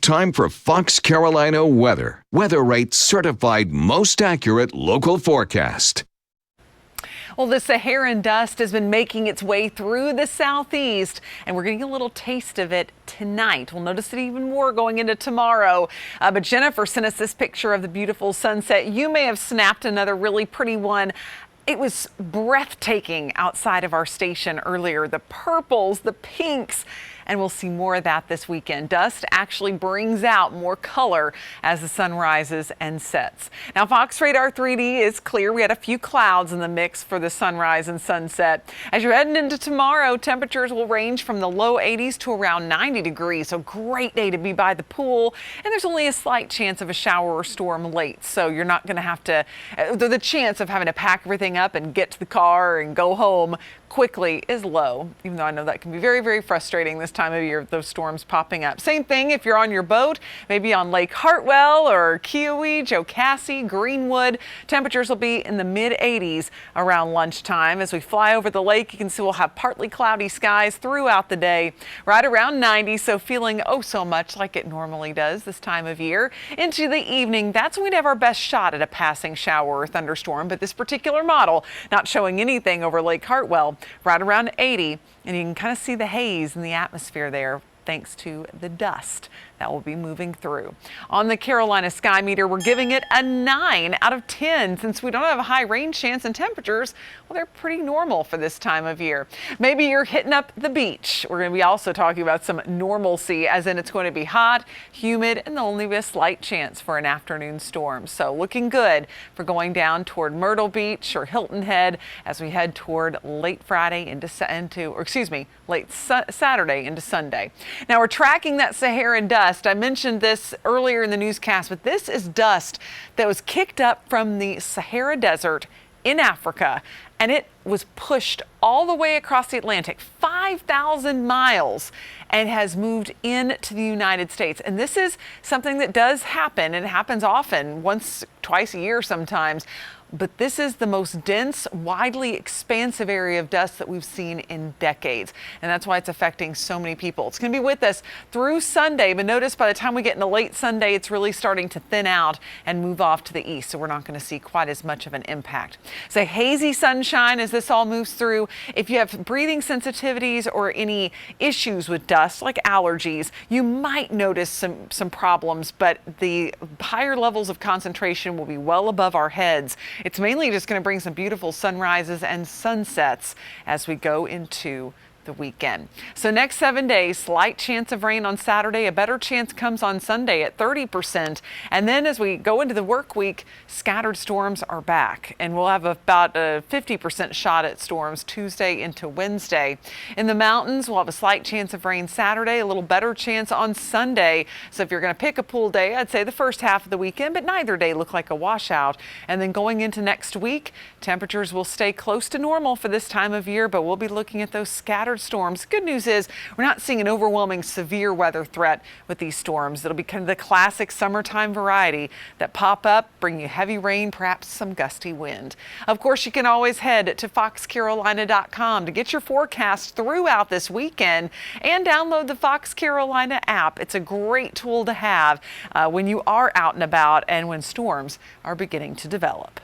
Time for Fox Carolina weather. Weather Rate certified most accurate local forecast. Well, the Saharan dust has been making its way through the southeast, and we're getting a little taste of it tonight. We'll notice it even more going into tomorrow. But Jennifer sent us this picture of the beautiful sunset. You may have snapped another really pretty one. It was breathtaking outside of our station earlier. The purples, the pinks. And we'll see more of that this weekend. Dust actually brings out more color as the sun rises and sets. Now, Fox Radar 3D is clear. We had a few clouds in the mix for the sunrise and sunset. As you're heading into tomorrow, temperatures will range from the low 80s to around 90 degrees. So great day to be by the pool. And there's only a slight chance of a shower or storm late. So you're not going to have to, the chance of having to pack everything up and get to the car and go home quickly is low, even though I know that can be very, very frustrating this time of year, those storms popping up. Same thing if you're on your boat, maybe on Lake Hartwell or Kiowee, Jocassee, Greenwood. Temperatures will be in the mid 80s around lunchtime. As we fly over the lake, you can see we'll have partly cloudy skies throughout the day, right around 90, so feeling oh so much like it normally does this time of year. Into the evening, that's when we'd have our best shot at a passing shower or thunderstorm, but this particular model not showing anything over Lake Hartwell. Right around 80, and you can kind of see the haze in the atmosphere there thanks to the dust that will be moving through. On the Carolina Sky Meter, we're giving it a 9 out of 10 since we don't have a high rain chance and temperatures, well, they're pretty normal for this time of year. Maybe you're hitting up the beach. We're going to be also talking about some normalcy, as in it's going to be hot, humid, and there'll only be a slight chance for an afternoon storm. So looking good for going down toward Myrtle Beach or Hilton Head as we head toward late Friday late Saturday into Sunday. Now we're tracking that Saharan dust. I mentioned this earlier in the newscast, but this is dust that was kicked up from the Sahara Desert in Africa, and it was pushed all the way across the Atlantic, 5,000 miles, and has moved into the United States. And this is something that does happen. It happens often, once, twice a year sometimes. But this is the most dense, widely expansive area of dust that we've seen in decades. And that's why it's affecting so many people. It's going to be with us through Sunday, but notice by the time we get into late Sunday, it's really starting to thin out and move off to the east. So we're not going to see quite as much of an impact. So hazy sunshine as this all moves through. If you have breathing sensitivities or any issues with dust, like allergies, you might notice some problems, but the higher levels of concentration will be well above our heads. It's mainly just going to bring some beautiful sunrises and sunsets as we go into the weekend. So next 7 days, slight chance of rain on Saturday. A better chance comes on Sunday at 30%. And then as we go into the work week, scattered storms are back. And we'll have about a 50% shot at storms Tuesday into Wednesday. In the mountains, we'll have a slight chance of rain Saturday, a little better chance on Sunday. So if you're going to pick a pool day, I'd say the first half of the weekend, but neither day look like a washout. And then going into next week, temperatures will stay close to normal for this time of year, but we'll be looking at those scattered storms. Good news is we're not seeing an overwhelming severe weather threat with these storms. It'll be kind of the classic summertime variety that pop up, bring you heavy rain, perhaps some gusty wind. Of course, you can always head to foxcarolina.com to get your forecast throughout this weekend and download the Fox Carolina app. It's a great tool to have when you are out and about and when storms are beginning to develop.